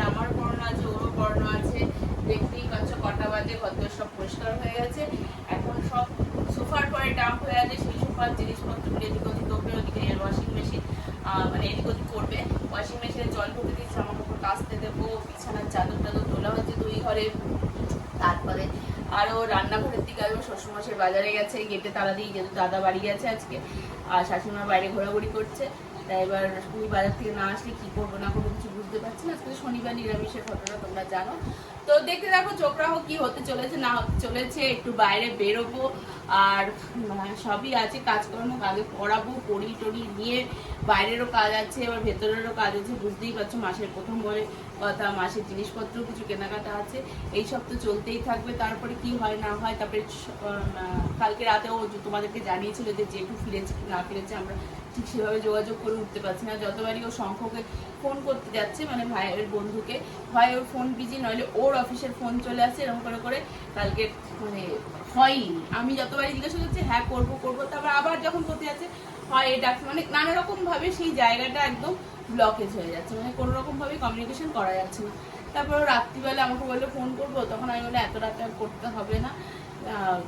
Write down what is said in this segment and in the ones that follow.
আমার পড়ানো আছে, ওরও পড়ানো আছে। দেখতেই পাচ্ছ কটা বাজে, ঘর সব পরিষ্কার হয়ে গেছে। এখন সব সোফার পরে ডাম্প হয়ে আছে, সেই সোফার জিনিসপত্রগুলো এদিক ওদিক ওপরে ওদিকে ওয়াশিং মেশিন মানে এদিক ওদিক করবে। ওয়াশিং মেশিনে জল ঢুকে দিচ্ছে, জামা কাপড় কাচতে দেবো, বিছানার চাদর টাদর তোলা হচ্ছে দুই ঘরে। তারপরে আরও রান্নাঘরের দিকে আসবো। শ্বশুরমশাই বাজারে গেছে, গেটে তালা দিয়ে, যেহেতু দাদা বাড়ি গেছে আজকে, আর শাশুড়িমা বাইরে ঘোরাঘুরি করছে। তাই এবার উনি বাজার থেকে না আসলে কি করবো না করবো কিছু বুঝতে পারছি না। আজকে শনিবার, নিরামিষের ঘটনা তোমরা জানো। তো দেখতে দেখো চোখ রাখো কি হতে চলেছে না হতে চলেছে। একটু বাইরে বেরোবো, আর সবই আছে কাজকর্ম, আগে পড়াবো, পড়ি টড়ি নিয়ে বাইরেরও কাজ আছে, আবার ভেতরেরও কাজ আছে। বুঝতেই পারছো মাসের প্রথম বলে কথা, মাসের জিনিসপত্র কিছু কেনাকাটা আছে, এইসব তো চলতেই থাকবে। তারপরে কি হয় না হয়। তারপরে কালকে রাতেও তোমাদেরকে জানিয়েছিল যে জেঠু ফিরেছে কি না ফিরেছে, আমরা ঠিক সেভাবে যোগাযোগ করে উঠতে পারছি না। যতবারই ও শঙ্খকে ফোন করতে যাচ্ছে, মানে ভাইয়ের বন্ধুকে, হয় ওর ফোন বিজি, নইলে ওর অফিসের ফোন চলে আসছে, এরকম করে করে কালকে মানে হয়নি। আমি যতবারই জিজ্ঞাসা করছি হ্যাঁ করবো করবো, তারপর আবার যখন করতে যাচ্ছে হয় এটা, মানে নানা রকম ভাবে সেই জায়গাটা একদম ব্লকেজ হয়ে যাচ্ছে, মানে কোনো রকম ভাবে কমিউনিকেশন করা যাচ্ছে না। তারপর রাত্রিবেলা আমাকে বললো ফোন করবো, তখন আমি বললাম এত রাতে আর করতে হবে না।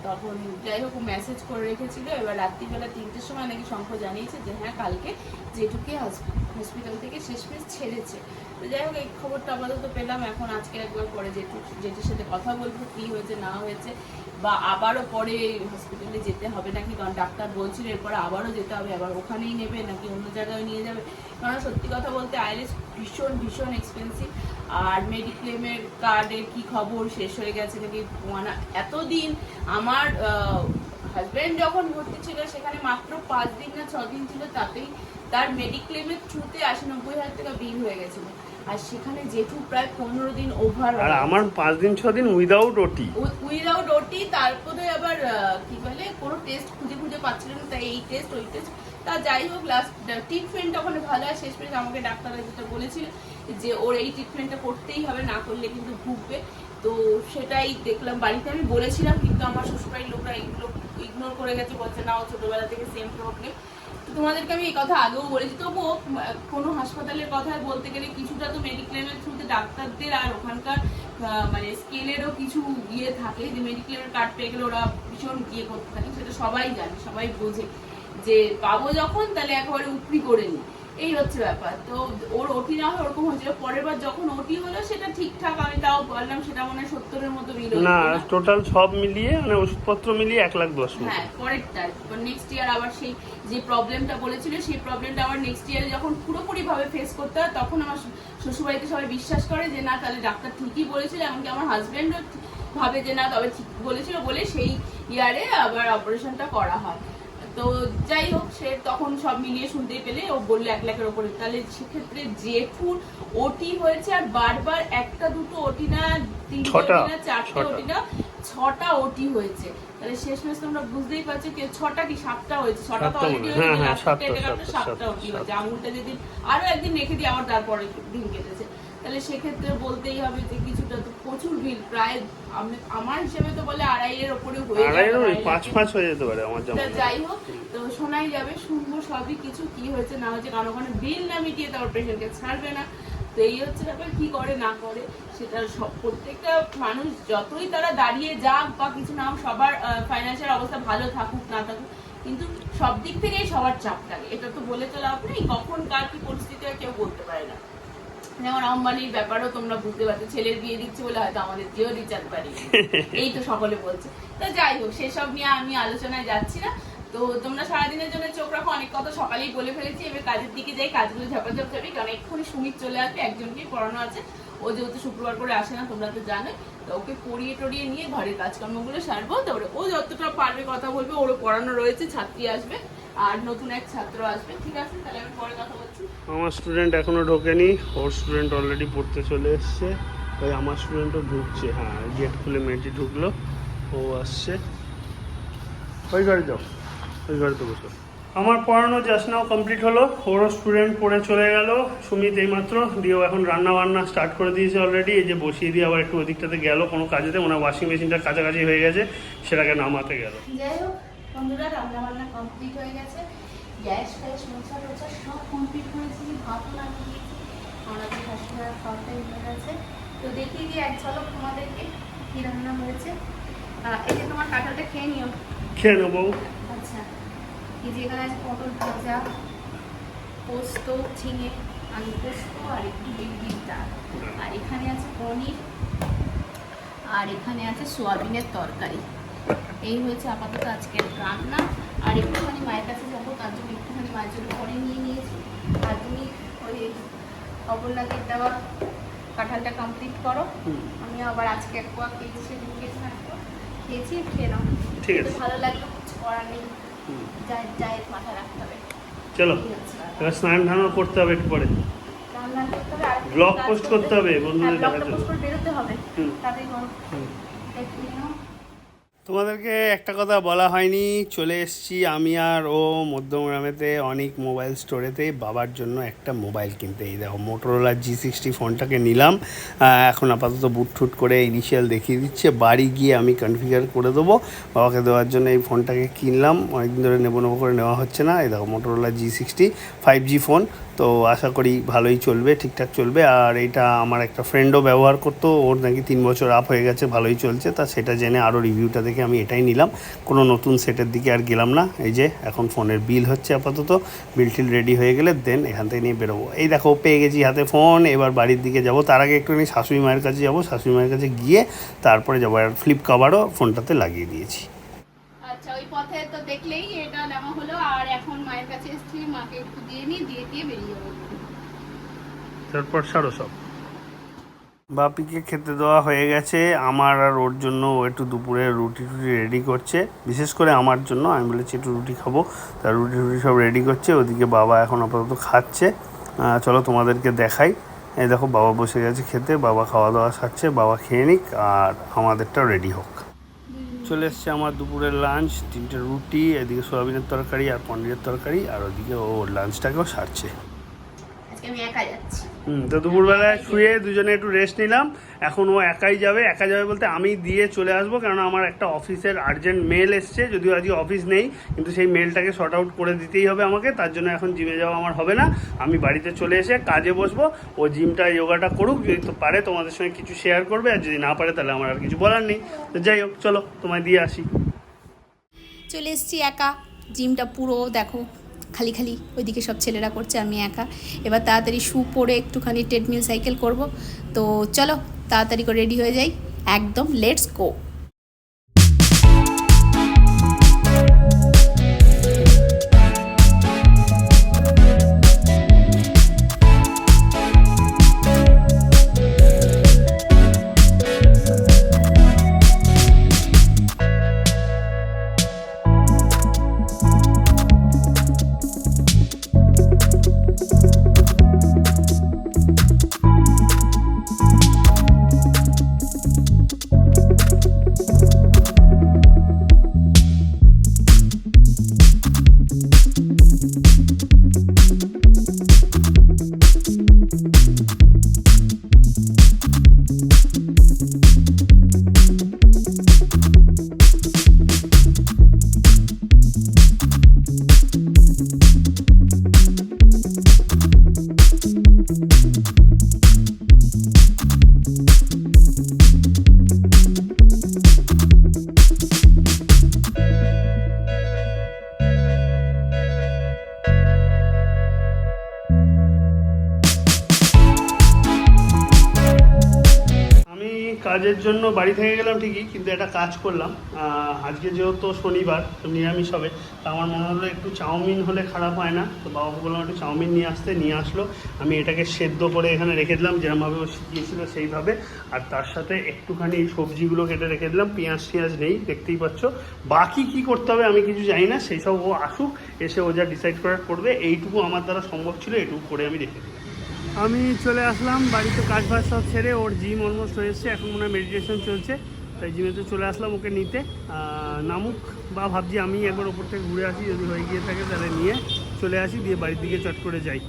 তখন যাই হোক মেসেজ করে রেখেছিল। এবার রাত্রিবেলা 3টের সময় নাকি শঙ্খ জানিয়েছে যে হ্যাঁ কালকে যেটুকে হসপিটাল থেকে শেষমেশ ছেড়েছে। তো যাই হোক এই খবরটা আপাতত পেলাম। এখন আজকে একবার পরে যেটির সাথে কথা বলবো কী হয়েছে না হয়েছে, বা আবারও পরে হসপিটালে যেতে হবে নাকি, কারণ ডাক্তার বলছিল এরপরে আবারও যেতে হবে, আবার ওখানেই নেবে নাকি অন্য জায়গায় নিয়ে যাবে। কারণ সত্যি কথা বলতে আইএলটিএস ভীষণ ভীষণ এক্সপেন্সিভ। আর মেডিক্লেমের কার্ডের কি খবর, শেষ হয়ে গেছে নাকি, মানে এতদিন আমার হাজব্যান্ড যখন ভর্তি ছিল সেখানে মাত্র 5 দিন না 6 দিন ছিল, তাতেই তার মেডিক্লেমের থ্রুতে 80-90 হাজার টাকা বিল হয়ে গেছিল। আর সেখানে যেটু প্রায় 15 দিন ওভার, আর আমার 5 দিন 6 দিন উইদাউট ওটি। তারপরে আবার কি বলে কোনো টেস্ট খুঁজে খুঁজে পাচ্ছিল না, তাই এই টেস্ট ওই টেস্ট। তা যাই হোক লাস্ট ট্রিটমেন্ট ওখানে ভালো হয়। শেষ পর্যন্ত আমাকে ডাক্তাররা যেটা বলেছিল যে ওর এই ট্রিটমেন্টটা করতেই হবে, না করলে কিন্তু ভুগবে। তো সেটাই দেখলাম। বাড়িতে আমি বলেছিলাম, কিন্তু আমার শ্বশুরবাড়ির লোকরা এগুলো ইগনোর করে গেছে, বলছে না ও ছোটবেলা থেকে সেম প্রবলেম। তো তোমাদেরকে আমি এই কথা আগেও বলেছি, তবুও কোনো হাসপাতালের কথা বলতে গেলে কিছুটা তো মেডিক্লেমের থ্রুতে ডাক্তারদের আর ওখানকার মানে স্কেলেরও কিছু ইয়ে থাকে, যে মেডিক্লেমের কার্ড পেয়ে গেলে ওরা ভীষণ ইয়ে করতে থাকে, সেটা সবাই জানে, সবাই বোঝে যে পাবো যখন তাহলে একেবারে উপরি করে নি, এই হচ্ছে ব্যাপার। তো ওর ওটি না হয় ওরকম হয়েছিল, পরের বার যখন ওটি হলো সেটা ঠিকঠাক, আমি তাও বললাম সেটা মনে হয় 70-এর মতো বিল না টোটাল সব মিলিয়ে মানে ওষুধপত্র মিলিয়ে 1,10,000। হ্যাঁ পরেরটা নেক্সট ইয়ার আবার সেই যে প্রবলেমটা বলেছিল সেই প্রবলেমটা আবার নেক্সট ইয়ারে যখন পুরোপুরি ভাবে ফেস করতে হয়, তখন আমার শ্বশুরবাড়িতে সবাই বিশ্বাস করে যে না তাহলে ডাক্তার ঠিকই বলেছিল, এমনকি আমার হাজবেন্ডও ভাবে যে না তবে ঠিক বলেছিল, বলে সেই ইয়ারে আবার অপারেশনটা করা হয়। তো যাই হোক সে তখন সব মিলিয়ে শুনতেই পেলে ও বললো 1 লাখের ওপরে। তাহলে সেক্ষেত্রে জেঠুর ওটি হয়েছে, আর বারবার একটা দুটো ওটি না, 3টে ওটি না, 4টে ওটি না, 6টা ওটি হয়েছে। তাহলে শেষমেশ তোমরা বুঝতেই পারছো কি 6টা কি 7টা হয়েছে, 6টা তো অলরেডি হয়েছে, 7টা ওটি হয়েছে। আঙুলটা যেদিন আরো একদিন রেখে দিয়ে আবার তারপরে দিন কেটেছে। তাহলে সেক্ষেত্রে বলতেই হবে যে কিছুটা তো প্রচুর বিল, প্রায় আমার হিসেবে তো বলে 2.5-এর ওপরে হয়ে যাবে, 5 হয়ে যেতে পারে আমার জানা। যাই হোক তো শোনাই যাবে, শুনবো সবই কিছু, কি হয়েছে না হয়েছে, কারণ ওখানে বিল না মিটিয়ে তারপর পেশেন্টকে ছাড়বে না। তো এই হচ্ছে ব্যাপার, কি করে না করে সেটা সব প্রত্যেকটা মানুষ যতই তারা দাঁড়িয়ে যাক বা কিছু না, সবার ফাইন্যান্সিয়াল অবস্থা ভালো থাকুক না থাকুক, কিন্তু সব দিক থেকেই সবার চাপ থাকে, এটা তো বলে তো লাভ নেই। কখন কার কি পরিস্থিতি হয় কেউ বলতে পারে না। যেমন আম্বানির ব্যাপারও তোমরা বুঝতে পারছো, ছেলের বিয়ে দিচ্ছে বলে হয়তো আমাদের কেউ দিতে পারি, এই তো সকলে বলছে। তো যাই হোক সেসব নিয়ে আমি আলোচনায় যাচ্ছি না। তো তোমরা সারাদিনের জন্য চোখ রাখো, অনেক কথা সকালেই বলে ফেলেছি। এবার কাজের দিকে যাই, কাজগুলো ঝাপাঝাপ যাবে, কারণ এক্ষুনি সুমিত চলে আসবে, একজনকেই পড়ানো আছে, ও যেহেতু শুক্রবার করে আসে না তোমরা তো জানোই। তো ওকে পড়িয়ে টড়িয়ে নিয়ে ঘরের কাজকর্মগুলো সারবো, তারপরে ও যতটা পারবে কথা বলবে, ওরও পড়ানো রয়েছে, ছাত্রী আসবে আর নতুন এক ছাত্র আসবে। ঠিক আছে তাহলে আমি পরে কথা বলছি। আমার স্টুডেন্ট এখনো ঢোকেনি, ওর স্টুডেন্ট অলরেডি পড়তে চলে এসছে, ওই আমার স্টুডেন্টও ঢুকছে। হ্যাঁ গেট খুলে মেয়েটি ঢুকলো, ও আসছে। ওই ঘরে যাও, ওই ঘরে তো বসো। আমার পড়ানো জাস্ট নাও কমপ্লিট হলো, ওরও স্টুডেন্ট পড়ে চলে গেল সুমিত এইমাত্র, দিয়েও এখন রান্না বান্না স্টার্ট করে দিয়েছে অলরেডি। এই যে বসিয়ে দিয়ে আবার একটু ওদিকটাতে গেল কোনো কাজেতে, ওনার ওয়াশিং মেশিনটা কাছাকাছি হয়ে গেছে, সেটাকে নামাতে গেল। যাই হোক বন্ধুরা রান্না বান্না কমপ্লিট হয়ে গেছে, গ্যাস ফ্যাস মোছা টোছা সব কমপ্লিট করেছি, ভাতও লাগিয়ে দিয়েছি। আমাদের শাশুড়ি খাওয়াটা হয়ে গেছে। তো দেখিয়ে দিই এক ঝলক তোমাদেরকে কী রান্না হয়েছে। এই যে তোমার কাঁঠালটা খেয়ে নিও। খেয়ে নেবো। আচ্ছা, এই যে এখানে আছে পটল ভাজা, পোস্ত, ঝিঙে আলু পোস্ত, আর একটু বিউলির ডাল, আর এখানে আছে পনির, আর এখানে আছে সোয়াবিনের তরকারি। এই হয়েছে আপাতত আজকের রান্না। আর একটুখানি মায়ের কাছে যাবো, তার জন্য একটুখানি মায়ের জন্য পরে নিয়ে নিয়েছি। আর তুমি ওই অপর্ণাদের দেওয়া কাঁঠালটা কমপ্লিট করো। আমি আবার আজকে এক পোয়া খেয়েছি, সেদিনকে খেয়েছি, খেয়ে নাও। ঠিক আছে, ভালো লাগলো, কিছু করার নেই, ডায়েট মাথায় রাখতে হবে। চলো এবার স্নান ধান করতে হবে, একটু পরে রান্না করতে হবে, আর ব্লগ পোস্ট করতে হবে, বন্ধুদের ব্লগটা দেখাতে পোস্ট করে বেরোতে হবে। হুম। তাতেই করো, দেখি নাও। তোমাদেরকে একটা কথা বলা হয়নি, চলে এসেছি আমি আর ও মধ্যমগ্রামেতে অনেক মোবাইল স্টোরেতে বাবার জন্য একটা মোবাইল কিনতে। এই দেখো মোটোরোলা G60 ফোনটাকে নিলাম। এখন আপাতত বুট ঠুট করে ইনিশিয়াল দেখিয়ে দিচ্ছে, বাড়ি গিয়ে আমি কনফিগার করে দেবো। বাবাকে দেওয়ার জন্য এই ফোনটাকে কিনলাম, অনেকদিন ধরে নেবো করে নেওয়া হচ্ছে না। এই দেখো মোটোরোলা G60 5G ফোন, তো আশা করি ভালোই চলবে, ঠিকঠাক চলবে। আর এইটা আমার একটা ফ্রেন্ডও ব্যবহার করতো, ওর নাকি 3 বছর আপ হয়ে গেছে, ভালোই চলছে। তা সেটা জেনে আরও রিভিউটা দেখে আমি এটাই নিলাম, কোনো নতুন সেটের দিকে আর গেলাম না। এই যে এখন ফোনের বিল হচ্ছে, আপাতত বিল টিল রেডি হয়ে গেলে দেন এখান থেকে নিয়ে বেরোবো। এই দেখো পেয়ে গেছি হাতে ফোন, এবার বাড়ির দিকে যাব। তার আগে একটুখানি শাশুড়ি মায়ের কাছে যাবো, শাশুড়ি মায়ের কাছে গিয়ে তারপরে যাবো। আর ফ্লিপ কভারও ফোনটাতে লাগিয়ে দিয়েছি। আচ্ছা, ওই পথে তো দেখলেই এটা নেওয়া হলো। আর এখন মায়ের কাছে এসেছি, মাকে একটু দিয়ে নিই, দিয়ে বেরিয়ে যাবো। তারপর সারো সব। বাপিকে খেতে দেওয়া হয়ে গেছে আমার, আর ওর জন্য ও একটু দুপুরে রুটি টুটি রেডি করছে, বিশেষ করে আমার জন্য। আমি বলেছি একটু রুটি খাবো, তার রুটি টুটি সব রেডি করছে। ওদিকে বাবা এখন আপাতত খাচ্ছে। চলো তোমাদেরকে দেখাই। এই দেখো বাবা বসে গেছে খেতে, বাবা খাওয়া দাওয়া সারছে, বাবা খেয়ে নিক আর আমাদেরটাও রেডি হোক। চলে এসছে আমার দুপুরের লাঞ্চ, 3টে রুটি, এদিকে সোয়াবিনের তরকারি আর পনিরের তরকারি, আর ওদিকে ও লাঞ্চটাকেও সারছে। আজকে আমি একা যাচ্ছি। তো দুপুরবেলায় শুয়ে দুজনে একটু রেস্ট নিলাম। এখন ও একাই যাবে বলতে আমি দিয়ে চলে আসবো, কেননা আমার একটা অফিসের আর্জেন্ট মেল এসছে। যদিও আজকে অফিস নেই, কিন্তু সেই মেলটাকে শর্ট আউট করে দিতেই হবে আমাকে, তার জন্য এখন জিমে যাওয়া আমার হবে না। আমি বাড়িতে চলে এসে কাজে বসবো, ও জিমটা যোগাটা করুক, যদি তো পারে তোমাদের সঙ্গে কিছু শেয়ার করবে, আর যদি না পারে তাহলে আমার আর কিছু বলার নেই। তো যাই হোক, চলো তোমায় দিয়ে আসি। চলে এসেছি একা, জিমটা পুরো দেখো খালি খালি, ওইদিকে সব ছেলেরা করছে, আমি একা। এবার তাড়াতাড়ি শু পরে একটুখানি ট্রেডমিল সাইকেল করব। তো চলো তাড়াতাড়ি করে রেডি হয়ে যাই, একদম লেটস গো। কাজের জন্য বাড়ি থেকে গেলাম ঠিকই, কিন্তু একটা কাজ করলাম। আজকে যেহেতু শনিবার, তো নিরামিষ হবে, তো আমার মনে হলো একটু চাউমিন হলে খারাপ হয় না। তো বাবাকে বললাম একটু চাউমিন নিয়ে আসলো। আমি এটাকে সেদ্ধ করে এখানে রেখে দিলাম, যেরকমভাবে ও শিখিয়েছিল সেইভাবে। আর তার সাথে একটুখানি এই সবজিগুলো কেটে রেখে দিলাম, পেঁয়াজ নেই, দেখতেই পাচ্ছ। বাকি কি করতে হবে আমি কিছু জানি না, সেই সব ও আসুক, এসে ও যা ডিসাইড করার করবে। এইটুকু আমার দ্বারা সম্ভব ছিল, এইটুকু করে আমি রেখে দিলাম। আমি চলে আসলাম বাড়িতে, কাজ বাজ সব ছেড়ে। ওর জিম অলমোস্ট হয়ে এসছে, এখন মনে হয় মেডিটেশন চলছে, তাই জিমেতে চলে আসলাম ওকে নিতে। নামুক, বা ভাবছি আমি একবার ওপর থেকে ঘুরে আসি, যদি হয়ে গিয়ে থাকে তাহলে নিয়ে চলে আসি, দিয়ে বাড়ির দিকে চট করে যাই।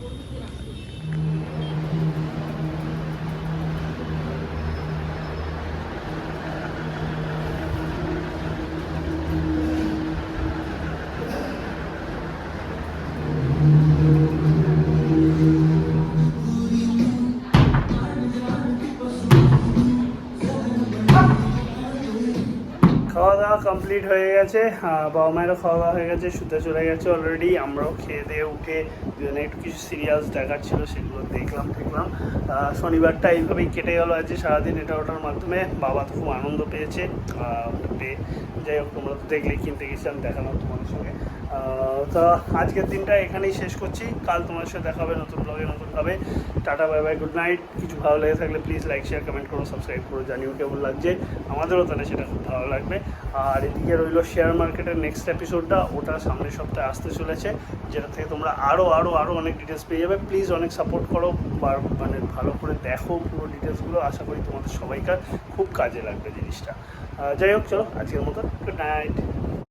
দাওয়া কমপ্লিট হয়ে গেছে, বাবা মায়েরও খাওয়া দাওয়া হয়ে গেছে, শুতে চলে গেছে অলরেডি। আমরাও খেয়ে দিয়ে উঠে দুজনে একটু কিছু সিরিয়াস দেখার ছিল, সেগুলো দেখলাম। শনিবারটা এইভাবেই কেটে গেল আজকে সারাদিন এটা ওটার মাধ্যমে। বাবা তো খুব আনন্দ পেয়েছে পেয়ে। যাই হোক, তোমরা তো দেখলেই, কিনতে গেছিলাম, দেখালাম তোমাদের সঙ্গে। তো আজকের দিনটা এখানেই শেষ করছি। কাল তোমার সাথে দেখা হবে নতুন ব্লগে নতুনভাবে। Tata, bye bye, good night. কিছু ভালো লেগে থাকলে প্লিজ লাইক শেয়ার কমেন্ট করো, সাবস্ক্রাইব করো, জানিও কেমন লাগছে। আমাদেরও তাহলে সেটা খুব ভালো লাগবে। আর এদিকে রইল শেয়ার মার্কেটের নেক্সট এপিসোডটা, ওটা সামনের সপ্তাহে আসতে চলেছে, যেটা থেকে তোমরা আরও অনেক ডিটেলস পেয়ে যাবে। প্লিজ অনেক সাপোর্ট করো, মানে ভালো করে দেখো পুরো ডিটেলসগুলো। আশা করি তোমাদের সবাইকার খুব কাজে লাগবে জিনিসটা। যাই হোক, চলো আজকের মতো গুড নাইট।